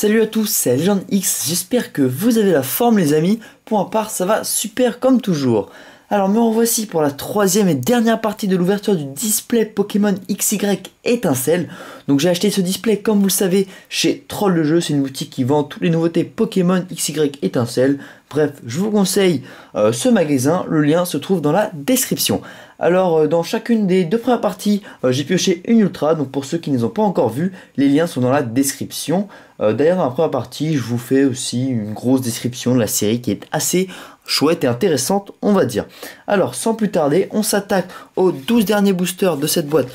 Salut à tous, c'est Legend X, j'espère que vous avez la forme les amis. Pour ma part, ça va super comme toujours. Alors me revoici pour la troisième et dernière partie de l'ouverture du display Pokémon XY Étincelle. Donc j'ai acheté ce display comme vous le savez chez Troll le jeu, c'est une boutique qui vend toutes les nouveautés Pokémon XY Étincelle. Bref, je vous conseille ce magasin, le lien se trouve dans la description. Alors dans chacune des deux premières parties, j'ai pioché une Ultra, donc pour ceux qui ne les ont pas encore vus, les liens sont dans la description. D'ailleurs dans la première partie, je vous fais aussi une grosse description de la série qui est assez chouette et intéressante, on va dire. Alors sans plus tarder, on s'attaque aux 12 derniers boosters de cette boîte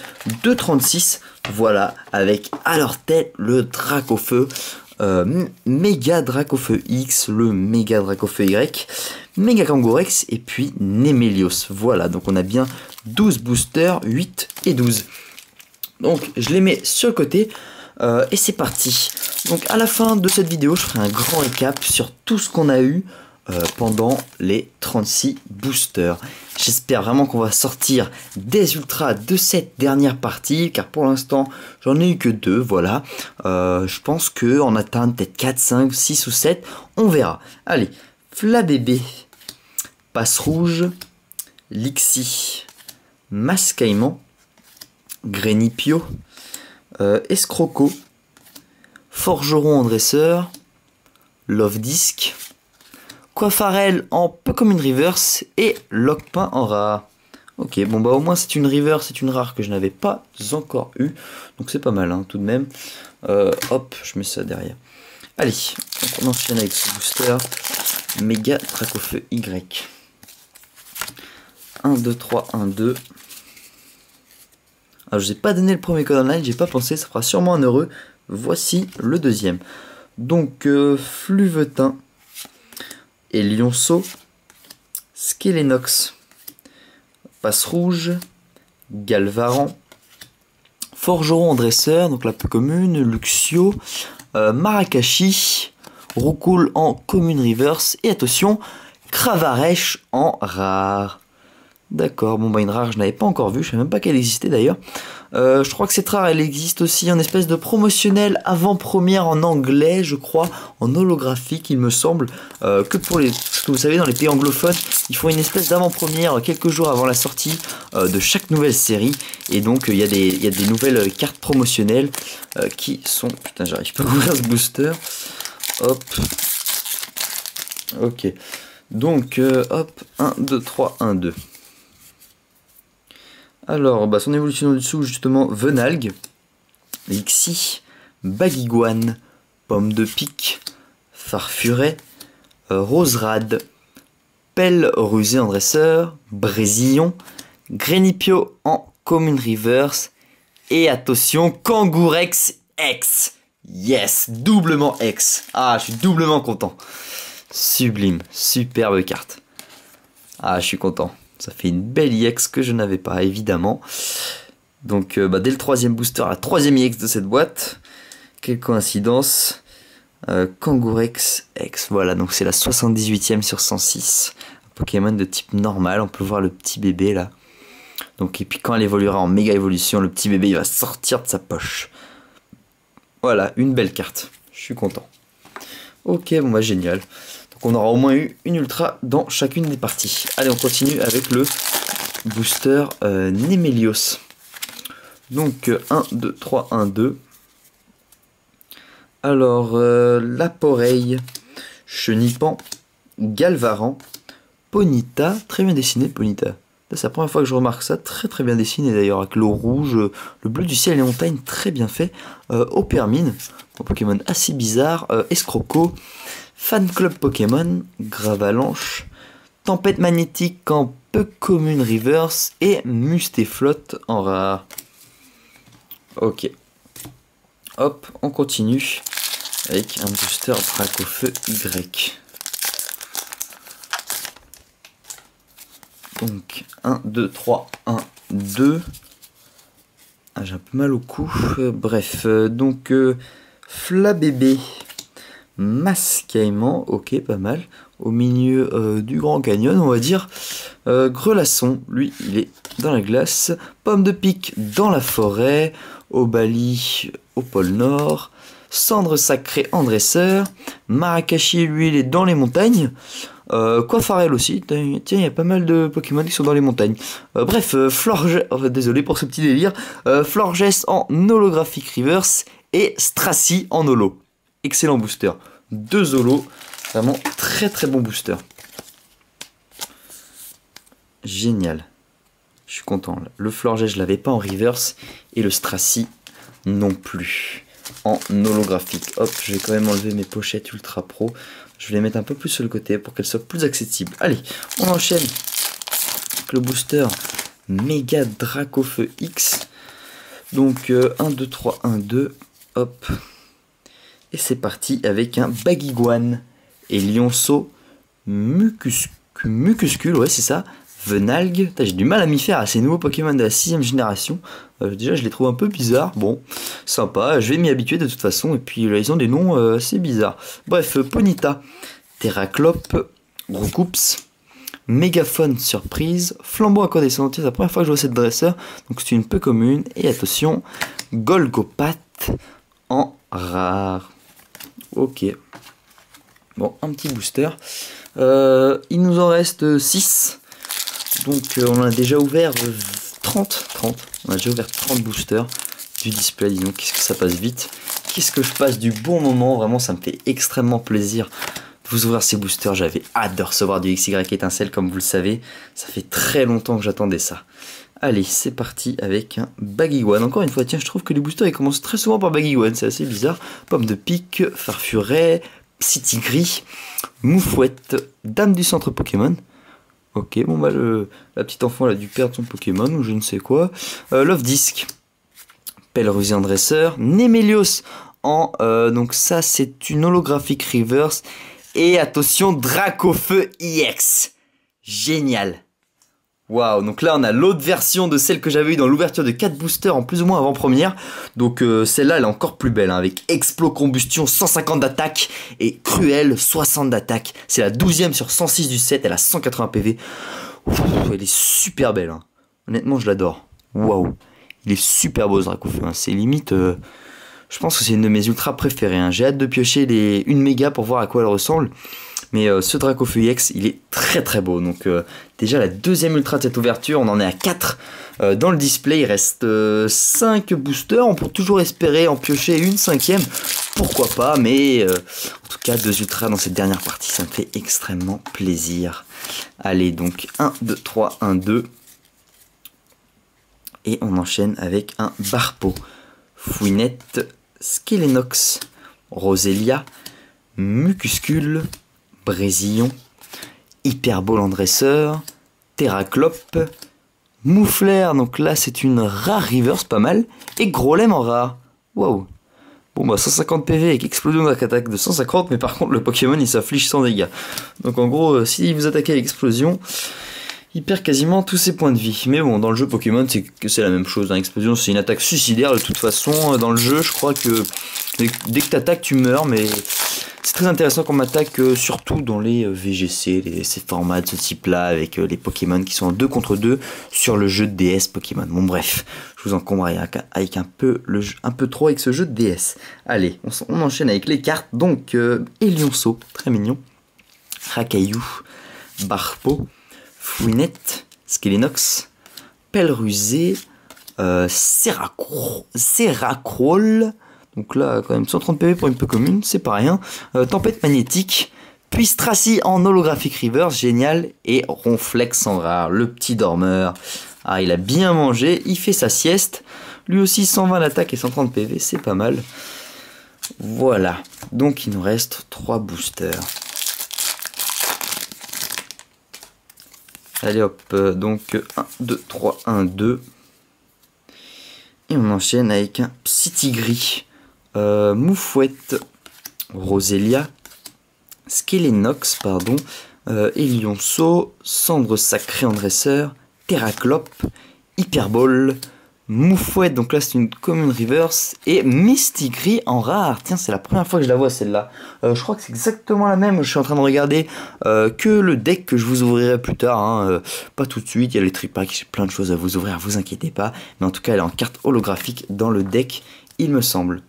de 36. Voilà, avec à leur tête le Dracofeu. Méga Dracofeu X, le Méga Dracofeu Y, Méga Kangourex et puis Némélios. Voilà, donc on a bien 12 boosters, 8 et 12. Donc je les mets sur le côté et c'est parti. Donc à la fin de cette vidéo, je ferai un grand récap sur tout ce qu'on a eu pendant les 36 boosters. J'espère vraiment qu'on va sortir des ultras de cette dernière partie, car pour l'instant j'en ai eu que 2, voilà. Je pense qu'on atteint peut-être 4, 5, 6 ou 7, on verra. Allez, Flabébé, Passe Rouge, Lixie, Mascaïman, Grénipio, Escroco, Forgeron en dresseur, Love Disc, Coiffarel en Pokémon Reverse et Lockpin en rare. Ok, bon bah au moins c'est une Reverse, c'est une rare que je n'avais pas encore eu. Donc c'est pas mal hein, tout de même. Hop, je mets ça derrière. Allez, donc on enchaîne avec ce booster. Méga Dracofeu Y. 1, 2, 3, 1, 2. Alors je n'ai pas donné le premier code online, j'ai pas pensé, ça fera sûrement un heureux. Voici le deuxième. Donc Fluvetin et Lionceau, Skelenox, Passe Rouge, Galvaran, Forgeron en dresseur, donc la peu commune, Luxio, Marakashi, Roucoule en commune reverse, et attention, Cravarèche en rare. D'accord, bon bah une rare je n'avais pas encore vue, je ne savais même pas qu'elle existait d'ailleurs. Je crois que cette rare elle existe aussi en espèce de promotionnel avant-première en anglais, je crois, en holographique il me semble, que pour les... Parce que vous savez dans les pays anglophones, ils font une espèce d'avant-première quelques jours avant la sortie de chaque nouvelle série. Et donc il y a des nouvelles cartes promotionnelles qui sont... Putain j'arrive pas à ouvrir ce booster. Hop. Ok. Donc hop, 1, 2, 3, 1, 2. Alors, bah, son évolution en dessous, justement, Venalgue, Lixie, Baguiguane, Pomme de Pique, Farfuret, Roserade, Pelle rusée en dresseur, Brésillon, Grénipio en commune reverse, et attention, Kangourex X. Yes, doublement X. Ah, je suis doublement content. Sublime, superbe carte. Ah, je suis content. Ça fait une belle EX que je n'avais pas, évidemment. Donc, dès le troisième booster, la troisième EX de cette boîte. Quelle coïncidence. Kangourex X. Voilà, donc c'est la 78e sur 106. Un Pokémon de type normal. On peut voir le petit bébé, là. Donc, et puis quand elle évoluera en méga évolution, le petit bébé, il va sortir de sa poche. Voilà, une belle carte. Je suis content. Ok, bon bah génial. Donc on aura au moins eu une ultra dans chacune des parties. Allez, on continue avec le booster Némélios. Donc 1, 2, 3, 1, 2. Alors, Laporeille, Chenipan, Galvaran, Ponyta. Très bien dessiné, Ponyta. C'est la première fois que je remarque ça. Très très bien dessiné d'ailleurs, avec l'eau rouge, le bleu du ciel et les montagnes. Très bien fait. Opermine, un Pokémon assez bizarre. Escroco. Fan Club Pokémon, Gravalanche, Tempête Magnétique en peu commune reverse et Mustéflotte en rare. Ok. Hop, on continue avec un booster Dracofeu Y. Donc 1, 2, 3, 1, 2. Ah, j'ai un peu mal au cou. Bref, donc Flabébé. Mascaïman, ok, pas mal. Au milieu du Grand Canyon, on va dire. Grelasson, lui, il est dans la glace. Pomme de Pique dans la forêt. Obali au pôle Nord. Cendre sacrée en dresseur. Marakashi, lui, il est dans les montagnes. Quafarel aussi. Tiens, il y a pas mal de Pokémon qui sont dans les montagnes. Bref, Florges, désolé pour ce petit délire. Florges en holographic reverse et Stracy en holo. Excellent booster. 2 holos. Vraiment très très bon booster. Génial. Je suis content. Le Florges, je l'avais pas en reverse. Et le Stracy non plus. En holographique. Hop, je vais quand même enlever mes pochettes Ultra Pro. Je vais les mettre un peu plus sur le côté pour qu'elles soient plus accessibles. Allez, on enchaîne avec le booster Méga Dracofeu X. Donc 1, 2, 3, 1, 2. Hop. Et c'est parti avec un Baguiguane et Lionceau Mucuscule, ouais c'est ça. Venalgue, j'ai du mal à m'y faire à ces nouveaux Pokémon de la 6ème génération. Déjà je les trouve un peu bizarres, bon, sympa, je vais m'y habituer de toute façon. Et puis là ils ont des noms assez bizarres. Bref, Ponyta, Terraclope, Roucoups, Mégaphone Surprise, Flambeau Incandescent, c'est la première fois que je vois cette dresseur, donc c'est une peu commune. Et attention, Golgopat en rare. Ok, bon, un petit booster. Il nous en reste 6. Donc on a déjà ouvert 30. On a déjà ouvert 30 boosters du display. Dis donc, qu'est-ce que ça passe vite. Qu'est-ce que je passe du bon moment. Vraiment, ça me fait extrêmement plaisir de vous ouvrir ces boosters. J'avais hâte de recevoir du XY étincelle, comme vous le savez. Ça fait très longtemps que j'attendais ça. Allez, c'est parti avec un Baguiguane. Encore une fois, tiens, je trouve que les boosters, ils commencent très souvent par Baguiguane. C'est assez bizarre. Pomme de pique, Farfuret, Psytigris, Moufouette, Dame du centre Pokémon. Ok, bon bah la petite enfant elle a dû perdre son Pokémon ou je ne sais quoi. Love Disc, Pelrusé en dresseur, Némélios en... donc ça c'est une holographique reverse. Et attention, Dracofeu EX. Génial. Waouh, donc là on a l'autre version de celle que j'avais eu dans l'ouverture de 4 boosters en plus ou moins avant-première. Donc celle-là elle est encore plus belle, hein, avec Explo Combustion 150 d'attaque et Cruel 60 d'attaque. C'est la 12ème sur 106 du set, elle a 180 PV. Ouf, elle est super belle, hein. Honnêtement je l'adore. Waouh, il est super beau ce Dracofeu, hein. C'est limite... je pense que c'est une de mes ultras préférées, hein. J'ai hâte de piocher une méga pour voir à quoi elle ressemble. Mais ce Dracofeu EX, il est très très beau. Donc déjà la 2ème ultra de cette ouverture, on en est à 4 dans le display. Il reste 5 boosters. On peut toujours espérer en piocher une 5ème. Pourquoi pas, mais en tout cas 2 ultras dans cette dernière partie, ça me fait extrêmement plaisir. Allez, donc 1, 2, 3, 1, 2. Et on enchaîne avec un Barpo, Fouinette, Skelenox, Roselia, Mucuscule, Brésillon, Hyperbole en dresseur, Terraclope, Mouflair, donc là c'est une rare reverse, pas mal, et Grolem en rare. Waouh. Bon bah 150 PV avec explosion d'attaque de 150, mais par contre le Pokémon il s'afflige sans dégâts. Donc en gros, si vous attaquez à l'explosion, il perd quasiment tous ses points de vie. Mais bon, dans le jeu Pokémon, c'est la même chose. Hein. Explosion, c'est une attaque suicidaire de toute façon. Dans le jeu, je crois que dès que tu attaques, tu meurs, mais... C'est très intéressant qu'on m'attaque surtout dans les VGC, ces formats de ce type-là, avec les Pokémon qui sont en 2 contre 2 sur le jeu de DS Pokémon. Bon bref, je vous encombre avec un peu trop avec ce jeu de DS. Allez, on enchaîne avec les cartes. Donc, Elionceau, très mignon. Rakayu, Barpo, Fouinette, Skelenox, Pelrusé, Serracroll. Donc là, quand même, 130 PV pour une peu commune, c'est pas rien. Tempête magnétique, puis Stracy en holographic reverse, génial. Et Ronflex en rare, le petit dormeur. Ah, il a bien mangé, il fait sa sieste. Lui aussi, 120 d'attaque et 130 PV, c'est pas mal. Voilà, donc il nous reste 3 boosters. Allez hop, donc 1, 2, 3, 1, 2. Et on enchaîne avec un Psytigris. Moufouette, Roselia, Skelenox, pardon, Elionceau, Cendre sacrée en dresseur, Terraclope, Hyperbole, Moufouette, donc là c'est une commune reverse, et Mistigris en rare. Tiens, c'est la première fois que je la vois celle-là. Je crois que c'est exactement la même. Je suis en train de regarder que le deck que je vous ouvrirai plus tard, hein. Pas tout de suite, il y a les tripacks, j'ai plein de choses à vous ouvrir, vous inquiétez pas. Mais en tout cas, elle est en carte holographique dans le deck, il me semble.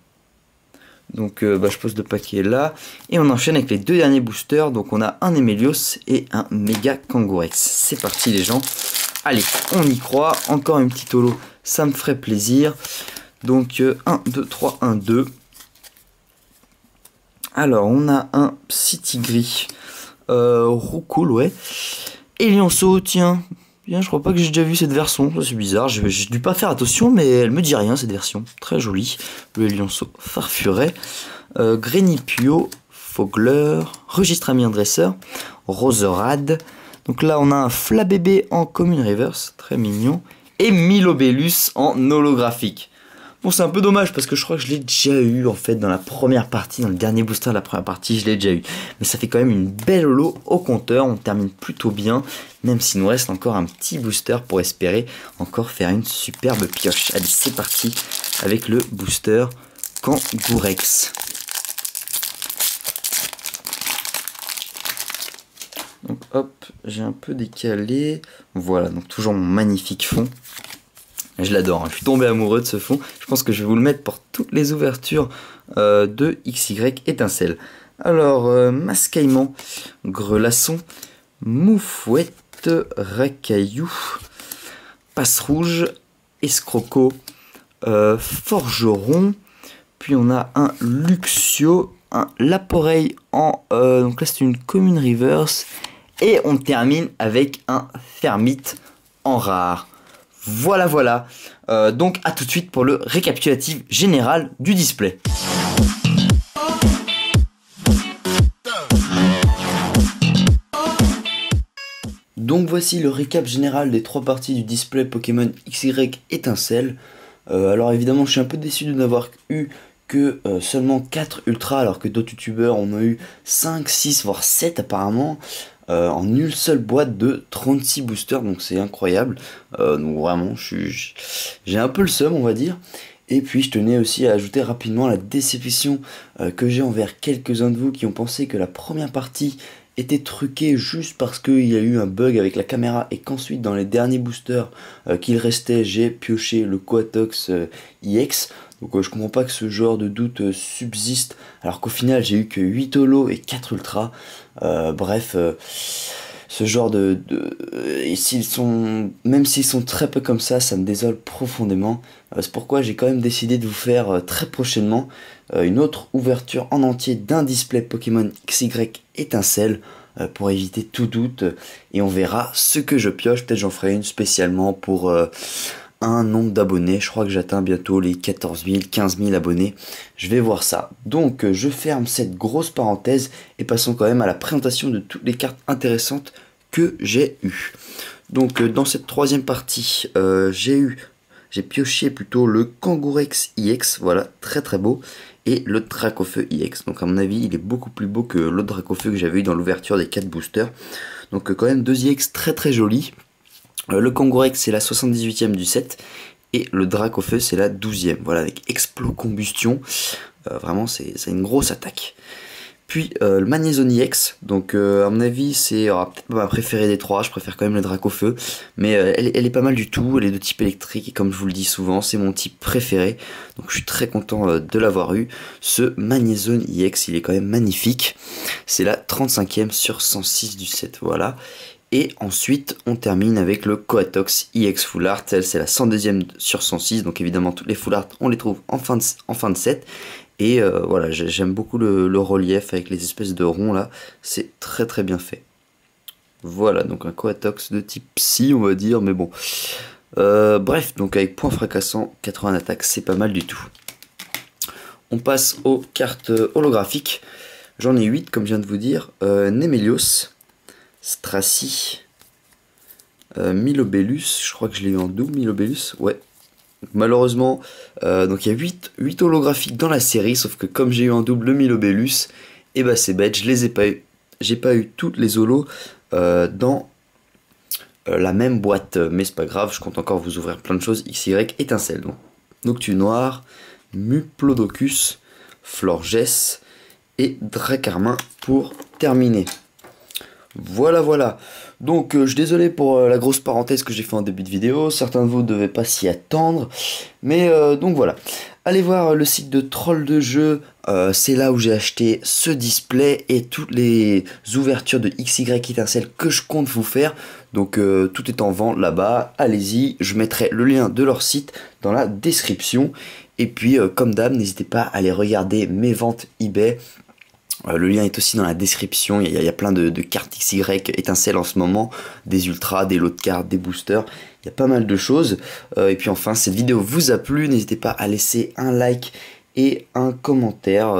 Donc je pose le paquet là. Et on enchaîne avec les deux derniers boosters. Donc on a un Emelios et un Méga Kangourex. C'est parti les gens. Allez, on y croit. Encore une petite holo, ça me ferait plaisir. Donc 1, 2, 3, 1, 2. Alors on a un Psy-Tigris. Roucoule, ouais. Et Lionceau, tiens. Bien, je crois pas que j'ai déjà vu cette version. C'est bizarre. J'ai dû pas faire attention, mais elle me dit rien cette version. Très jolie. Le Lionceau Farfuret. Grenipio, Fogler, Registre Amir Dresseur, Roserad. Donc là, on a un Flabébé en commune reverse. Très mignon. Et Milobellus en holographique. Bon, c'est un peu dommage parce que je crois que je l'ai déjà eu en fait dans la première partie, dans le dernier booster de la première partie, je l'ai déjà eu. Mais ça fait quand même une belle holo au compteur, on termine plutôt bien, même s'il nous reste encore un petit booster pour espérer encore faire une superbe pioche. Allez, c'est parti avec le booster Kangourex. Donc hop, j'ai un peu décalé. Voilà, donc toujours mon magnifique fond. Je l'adore, hein. Je suis tombé amoureux de ce fond. Je pense que je vais vous le mettre pour toutes les ouvertures de XY Étincelle. Alors, Mascaillement, Grelasson, Moufouette, Racaillou, Passe Rouge, Escroco, Forgeron. Puis on a un Luxio, un Laporeille en... donc là c'est une commune reverse. Et on termine avec un Fermite en rare. Voilà, voilà. Donc à tout de suite pour le récapitulatif général du display. Donc voici le récap général des 3 parties du display Pokémon XY Étincelle. Alors évidemment je suis un peu déçu de n'avoir eu que seulement 4 ultras alors que d'autres youtubeurs en ont eu 5, 6 voire 7 apparemment. En une seule boîte de 36 boosters, donc c'est incroyable. Donc vraiment, j'ai un peu le seum, on va dire. Et puis je tenais aussi à ajouter rapidement la déception que j'ai envers quelques-uns de vous qui ont pensé que la première partie était truquée juste parce qu'il y a eu un bug avec la caméra et qu'ensuite dans les derniers boosters qu'il restait, j'ai pioché le Coatox IX. Donc je comprends pas que ce genre de doute subsiste alors qu'au final j'ai eu que 8 holos et 4 ultras. Bref, ce genre et même s'ils sont très peu comme ça me désole profondément. C'est pourquoi j'ai quand même décidé de vous faire très prochainement une autre ouverture en entier d'un display Pokémon XY Étincelle pour éviter tout doute. Et on verra ce que je pioche. Peut-être j'en ferai une spécialement pour un nombre d'abonnés. Je crois que j'atteins bientôt les 14 000, 15 000 abonnés. Je vais voir ça. Donc je ferme cette grosse parenthèse et passons quand même à la présentation de toutes les cartes intéressantes que j'ai eues. Donc dans cette troisième partie, j'ai pioché plutôt le Kangourex IX, voilà, très très beau, et le Dracofeu IX. Donc à mon avis, il est beaucoup plus beau que l'autre Dracofeu que j'avais eu dans l'ouverture des 4 boosters. Donc quand même 2 IX très très jolis. Le Kangourex c'est la 78e du set et le Dracofeu c'est la 12e, voilà, avec Explocombustion. Vraiment c'est une grosse attaque. Puis le Magnézone EX, donc à mon avis c'est peut-être pas ma préférée des 3, je préfère quand même le Dracofeu, mais elle est pas mal du tout, elle est de type électrique et comme je vous le dis souvent c'est mon type préféré, donc je suis très content de l'avoir eu. Ce Magnézone EX il est quand même magnifique, c'est la 35e sur 106 du set, voilà. Et ensuite on termine avec le Coatox EX Full Art, elle c'est la 102e sur 106, donc évidemment toutes les Full Art on les trouve en fin de set. Et voilà, j'aime beaucoup le relief avec les espèces de ronds là, c'est très très bien fait. Voilà, donc un Coatox de type Psy on va dire, mais bon. Bref, donc avec point fracassant, 80 d'attaque, c'est pas mal du tout. On passe aux cartes holographiques. J'en ai 8 comme je viens de vous dire. Nemelios, Stracy, Milobellus, je crois que je l'ai eu en double Milobellus, ouais. Malheureusement, donc il y a 8 holographiques dans la série, sauf que comme j'ai eu en double le Milobellus, et bah c'est bête, je les ai pas eu. J'ai pas eu toutes les holos dans la même boîte, mais c'est pas grave, je compte encore vous ouvrir plein de choses. XY Étincelle, donc Noctu Noir, Muplodocus, Florges et Dracarmin pour terminer. Voilà, voilà. Donc je suis désolé pour la grosse parenthèse que j'ai fait en début de vidéo. Certains de vous ne devaient pas s'y attendre. Mais donc voilà. Allez voir le site de Troll de Jeu, c'est là où j'ai acheté ce display et toutes les ouvertures de XY étincelle que je compte vous faire. Donc tout est en vente là-bas, allez-y, je mettrai le lien de leur site dans la description. Et puis comme d'hab, n'hésitez pas à aller regarder mes ventes eBay. Le lien est aussi dans la description, il y a plein de cartes XY étincelles en ce moment, des ultras, des lots de cartes, des boosters, il y a pas mal de choses. Et puis enfin, cette vidéo vous a plu, n'hésitez pas à laisser un like et un commentaire,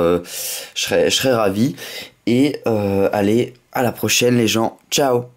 je serais ravi. Et allez, à la prochaine les gens, ciao!